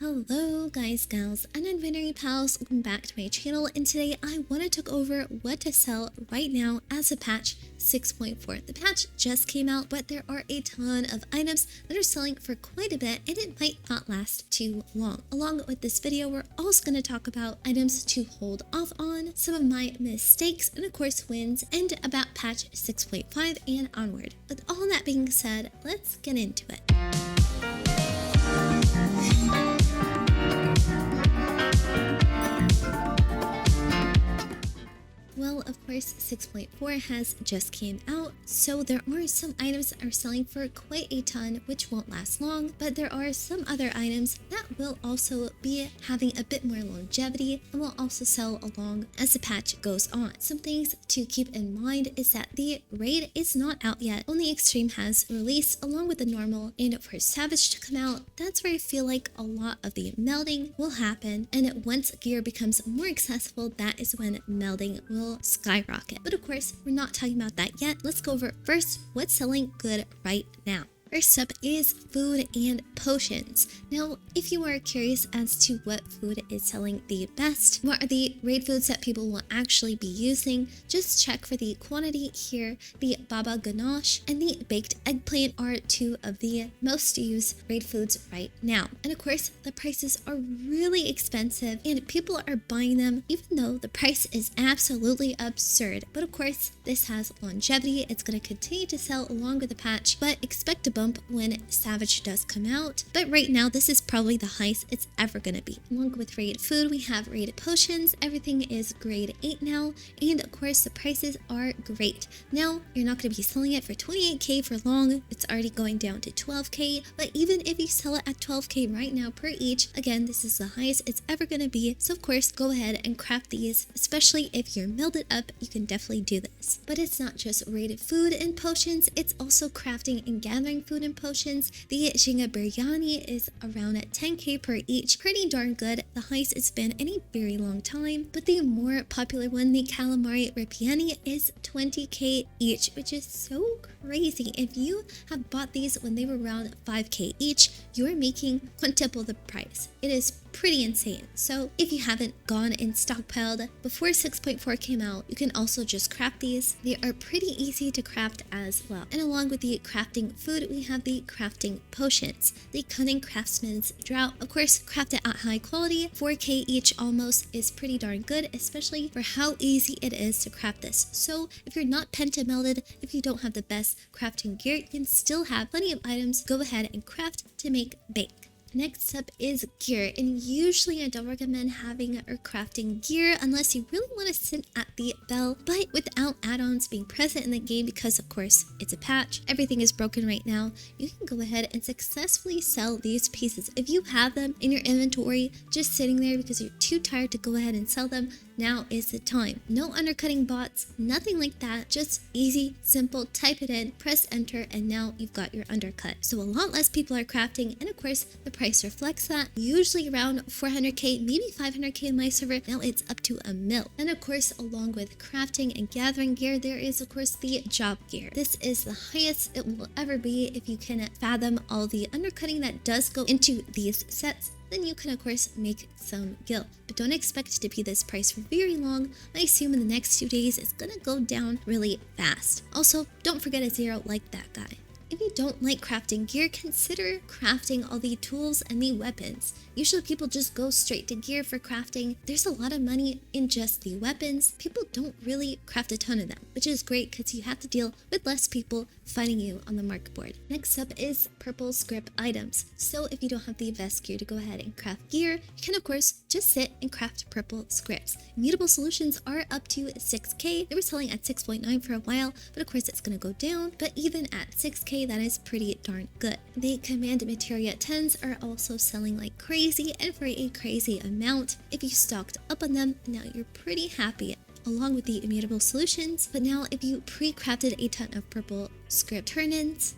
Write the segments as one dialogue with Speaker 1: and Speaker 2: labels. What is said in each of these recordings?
Speaker 1: Hello guys, gals, and non-binary pals, welcome back to my channel, and today I want to talk over what to sell right now as a patch 6.4. The patch just came out, but there are a ton of items that are selling for quite a bit, and it might not last too long. Along with this video, we're also going to talk about items to hold off on, some of my mistakes, and of course wins, and about patch 6.5 and onward. With all that being said, let's get into it. Well, of course, 6.4 has just came out, so there are some items that are selling for quite a ton, which won't last long, but there are some other items that will also be having a bit more longevity and will also sell along as the patch goes on. Some things to keep in mind is that the raid is not out yet. Only Extreme has released along with the normal, and for Savage to come out, that's where I feel like a lot of the melding will happen, and once gear becomes more accessible, that is when melding will skyrocket. But of course, we're not talking about that yet. Let's go over first what's selling good right now. First up is food and potions. Now, if you are curious as to what food is selling the best, what are the raid foods that people will actually be using, just check for the quantity here. The baba ganache and the baked eggplant are two of the most used raid foods right now. And of course, the prices are really expensive and people are buying them even though the price is absolutely absurd. But of course, this has longevity. It's going to continue to sell along with the patch, but expect a bump when Savage does come out. But right now, this is probably the highest it's ever going to be. Along with raid food, we have raid potions. Everything is grade 8 now, and of course the prices are great. Now, you're not going to be selling it for 28k for long. It's already going down to 12k, but even if you sell it at 12k right now per each, again, this is the highest it's ever going to be. So of course, go ahead and craft these, especially if you're melded up, you can definitely do this. But it's not just raid food and potions, it's also crafting and gathering food and potions. The Jinga Biryani is around at 10k per each, pretty darn good, the highest it's been in a very long time. But the more popular one, the Calamari Ripiani, is 20k each, which is so crazy. If you have bought these when they were around 5k each, you're making quintuple the price. It is pretty insane. So if you haven't gone and stockpiled before 6.4 came out, you can also just craft these. They are pretty easy to craft as well. And along with the crafting food, we have the crafting potions. The Cunning Craftsman's Drought, of course, crafted at high quality, 4k each almost, is pretty darn good, especially for how easy it is to craft this. So if you're not pentamelded, if you don't have the best crafting gear, you can still have plenty of items. Go ahead and craft to make bake. Next up is gear, and usually I don't recommend having or crafting gear unless you really want to sit at the bell, but without add-ons being present in the game, because of course it's a patch, everything is broken right now, you can go ahead and successfully sell these pieces. If you have them in your inventory just sitting there because you're too tired to go ahead and sell them, now is the time. No undercutting bots, nothing like that, just easy, simple, type it in, press enter, and now you've got your undercut. So a lot less people are crafting, and of course the price reflects that. Usually around 400k, maybe 500k in my server. Now it's up to a mil. And of course, along with crafting and gathering gear, there is of course the job gear. This is the highest it will ever be. If you can fathom all the undercutting that does go into these sets, then you can of course make some gil. But don't expect to be this price for very long. I assume in the next 2 days it's gonna go down really fast. Also, don't forget a zero like that guy. If you don't like crafting gear, consider crafting all the tools and the weapons. Usually people just go straight to gear for crafting. There's a lot of money in just the weapons. People don't really craft a ton of them, which is great because you have to deal with less people fighting you on the market board. Next up is purple script items. So if you don't have the best gear to go ahead and craft gear, you can of course just sit and craft purple scripts. Immutable solutions are up to 6k. They were selling at 6.9 for a while, but of course it's going to go down. But even at 6k, that is pretty darn good. The command materia 10s are also selling like crazy, and for a crazy amount. If you stocked up on them, now you're pretty happy, along with the immutable solutions. But now if you pre-crafted a ton of purple script turn-ins.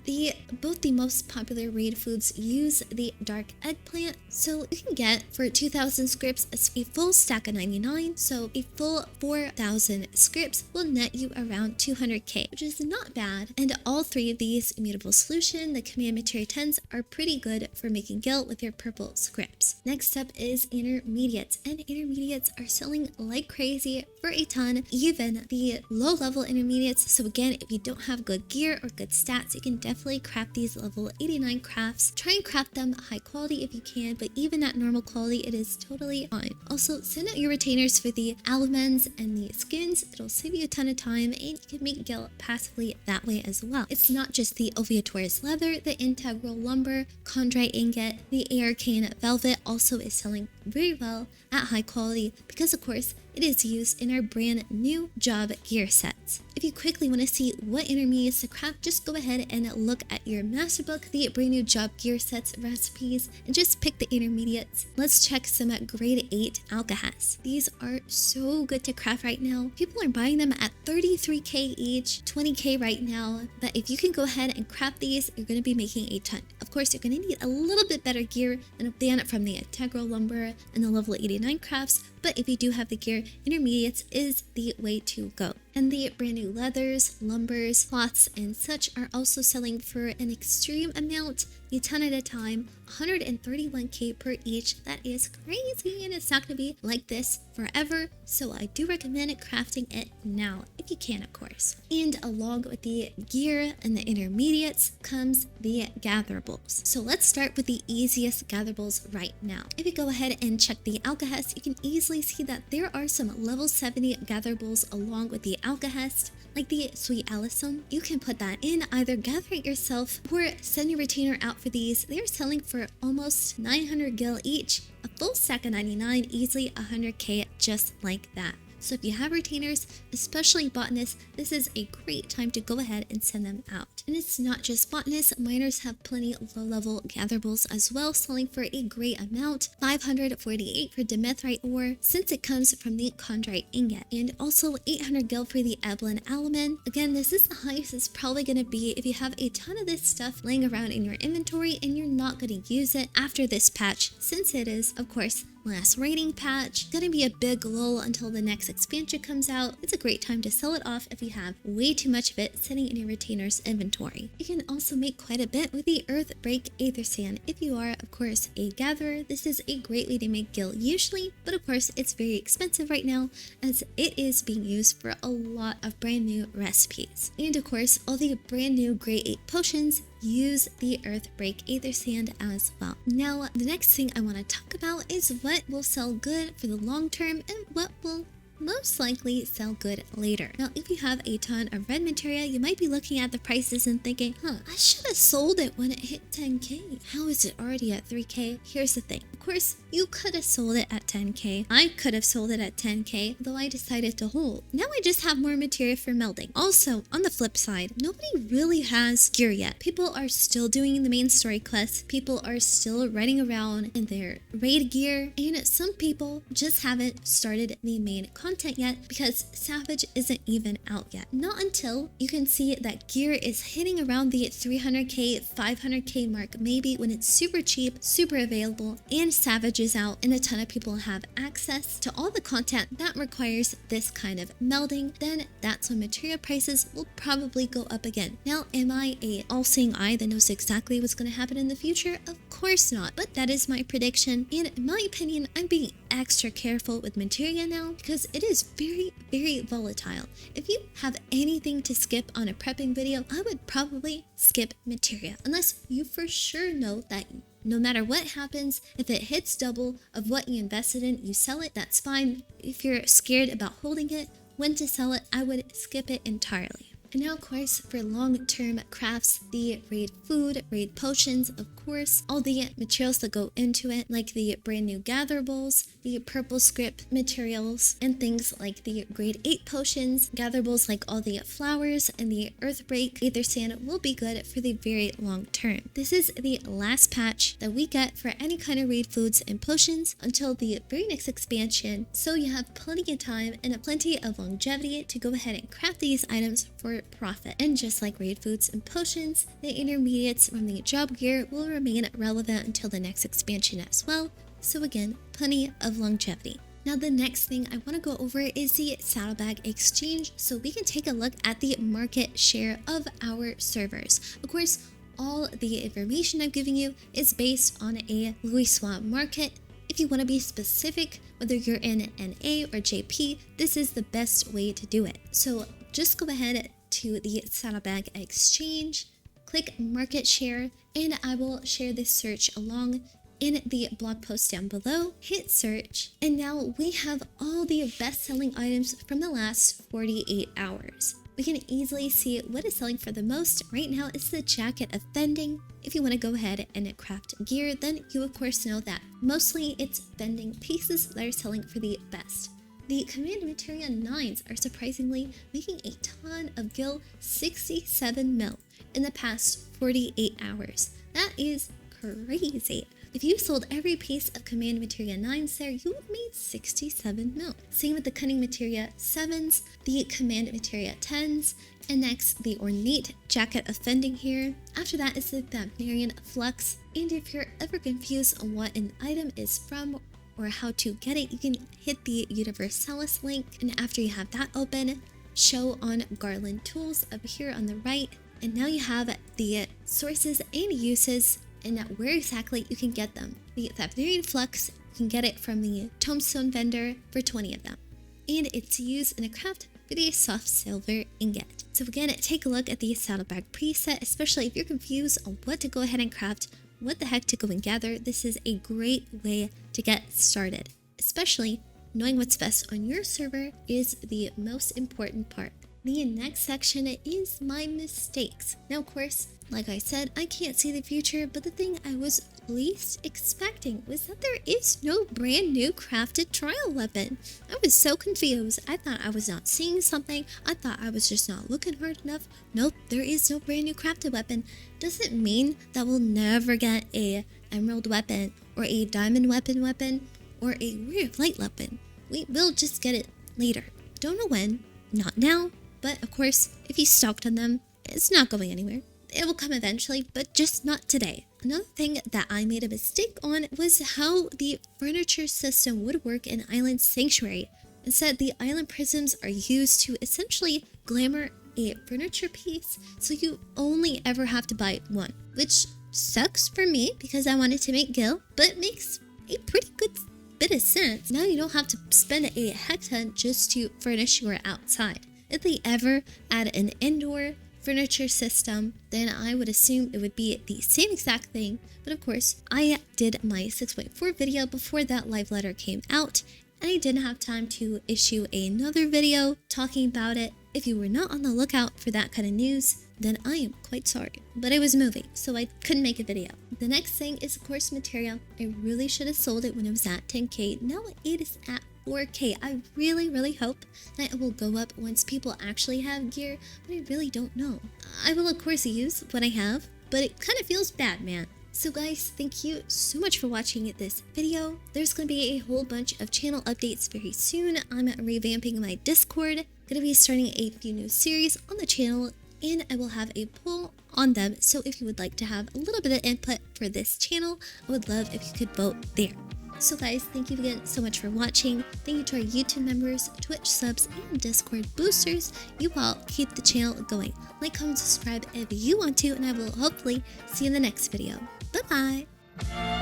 Speaker 1: Both the most popular raid foods use the dark eggplant, so you can get for 2,000 scripts a full stack of 99, so a full 4,000 scripts will net you around 200k, which is not bad. And all three of these immutable solution, the command materia 10s, are pretty good for making gil with your purple scripts. Next up is intermediates, and intermediates are selling like crazy for a ton, even the low level intermediates. So again, if you don't have good gear or good stats, you can definitely craft these level 89 crafts. Try and craft them high quality if you can, but even at normal quality, it is totally fine. Also, send out your retainers for the alumens and the skins. It'll save you a ton of time, and you can make gil passively that way as well. It's not just the Oviator's leather, the integral lumber, chondrite ingot, the arcane velvet also is selling very well at high quality because, of course, it is used in our brand new job gear sets. If you quickly want to see what intermediates to craft, just go ahead and look at your master book, the brand new job gear sets recipes, and just pick the intermediates. Let's check some at grade 8 alcohas. These are so good to craft right now. People are buying them at 33k each, 20k right now, but if you can go ahead and craft these, you're going to be making a ton. Of course, you're going to need a little bit better gear than from the integral lumber and the level 89 crafts, but if you do have the gear, intermediates is the way to go. And the brand new leathers, lumbers, cloths, and such are also selling for an extreme amount, a ton at a time, 131k per each. That is crazy, and it's not going to be like this forever, so I do recommend crafting it now, if you can, of course. And along with the gear and the intermediates comes the gatherables. So let's start with the easiest gatherables right now. If you go ahead and check the alcohest, you can easily see that there are some level 70 gatherables along with the alcohest, like the Sweet Alisum. You can put that in, either gather it yourself or send your retainer out for these. They're selling for almost 900 gil each, a full stack of 99, easily 100k just like that. So if you have retainers, especially botanists, this is a great time to go ahead and send them out. And it's not just botanists, miners have plenty of low-level gatherables as well, selling for a great amount, 548 for dimethrite ore, since it comes from the chondrite ingot, and also 800 gil for the eblen alumen. Again, this is the highest it's probably going to be if you have a ton of this stuff laying around in your inventory and you're not going to use it after this patch, since it is, of course, last rating patch. Gonna be a big lull until the next expansion comes out. It's a great time to sell it off if you have way too much of it sitting in your retainer's inventory. You can also make quite a bit with the Earthbreak Aether Sand. If you are, of course, a gatherer, this is a great way to make gil usually, but of course it's very expensive right now as it is being used for a lot of brand new recipes. And of course, all the brand new grade 8 potions use the Earthbreak Aether Sand as well. Now, the next thing I want to talk about is what will sell good for the long term and what will most likely sell good later. Now, if you have a ton of red materia, you might be looking at the prices and thinking, I should have sold it when it hit 10k. How is it already at 3k? Here's the thing. Of course, you could have sold it at 10k. I could have sold it at 10k, though I decided to hold. Now I just have more materia for melding. Also, on the flip side, nobody really has gear yet. People are still doing the main story quests. People are still riding around in their raid gear, and some people just haven't started the main content yet because Savage isn't even out yet. Not until you can see that gear is hitting around the 300k, 500k mark, maybe when it's super cheap, super available, and Savage is out and a ton of people have access to all the content that requires this kind of melding, then that's when material prices will probably go up again. Now, am I a all-seeing eye that knows exactly what's going to happen in the future? Of course not, but that is my prediction, and in my opinion, I'm being extra careful with materia now because it is very, very volatile. If you have anything to skip on a prepping video, I would probably skip materia, unless you for sure know that no matter what happens, if it hits double of what you invested in, you sell it, that's fine. If you're scared about holding it, when to sell it, I would skip it entirely. And now, of course, for long-term crafts, the raid food, raid potions, of course, all the materials that go into it, like the brand new gatherables, the purple script materials, and things like the grade 8 potions, gatherables like all the flowers, and the Earthbreak Aether Sand will be good for the very long term. This is the last patch that we get for any kind of raid foods and potions until the very next expansion, so you have plenty of time and plenty of longevity to go ahead and craft these items for profit. And just like raid foods and potions, the intermediates from the job gear will remain relevant until the next expansion as well. So again, plenty of longevity. Now the next thing I want to go over is the Saddlebag exchange, so we can take a look at the market share of our servers. Of course, all the information I'm giving you is based on a Louisoix market. If you want to be specific, whether you're in NA or JP, this is the best way to do it. So just go ahead to the Saddlebag exchange, click market share, and I will share this search along in the blog post down below. Hit search, and now we have all the best-selling items from the last 48 hours. We can easily see what is selling for the most. Right now it's the Jacket of Bending. If you want to go ahead and craft gear, then you of course know that mostly it's bending pieces that are selling for the best. The Command Materia 9s are surprisingly making a ton of gil, 67 mil in the past 48 hours. That is crazy. If you sold every piece of Command Materia 9s there, you would have made 67 mil. Same with the Cunning Materia 7s, the Command Materia 10s, and next the Ornate Jacket of Fending here. After that is the Thamnarian Flux, and if you're ever confused on what an item is from or how to get it, you can hit the Universalis link, and after you have that open, show on Garland Tools up here on the right, and now you have the sources and uses and where exactly you can get them. The Thamnarian Flux, you can get it from the Tombstone vendor for 20 of them. And it's used in a craft with a soft silver ingot. So again, take a look at the Saddlebag preset, especially if you're confused on what to go ahead and craft, what the heck to go and gather. This is a great way to get started. Especially knowing what's best on your server is the most important part. The next section is my mistakes. Now, of course, like I said, I can't see the future, but the thing I was least expecting was that there is no brand new crafted trial weapon. I was so confused. I thought I was not seeing something. I thought I was just not looking hard enough. Nope, there is no brand new crafted weapon. Does it mean that we'll never get a emerald weapon or a diamond weapon or a rare light weapon? We will just get it later. Don't know when, not now. But of course, if you stalked on them, it's not going anywhere. It will come eventually, but just not today. Another thing that I made a mistake on was how the furniture system would work in Island Sanctuary. Instead, the island prisms are used to essentially glamour a furniture piece, so you only ever have to buy one, which sucks for me because I wanted to make gil, but makes a pretty good bit of sense. Now you don't have to spend a heck ton just to furnish your outside. If they ever add an indoor furniture system, then I would assume it would be the same exact thing. But of course, I did my 6.4 video before that live letter came out, and I didn't have time to issue another video talking about it. If you were not on the lookout for that kind of news, then I am quite sorry. But I was moving, so I couldn't make a video. The next thing is of course material. I really should have sold it when it was at 10k. Now it is at 4k. I really hope that it will go up once people actually have gear, but I really don't know. I will of course use what I have, but it kind of feels bad, man. So guys, thank you so much for watching this video. There's going to be a whole bunch of channel updates very soon. I'm revamping my Discord, going to be starting a few new series on the channel, and I will have a poll on them. So if you would like to have a little bit of input for this channel, I would love if you could vote there. So guys, thank you again so much for watching. Thank you to our YouTube members, Twitch subs, and Discord boosters. You all keep the channel going. Like, comment, subscribe if you want to, and I will hopefully see you in the next video. Bye-bye!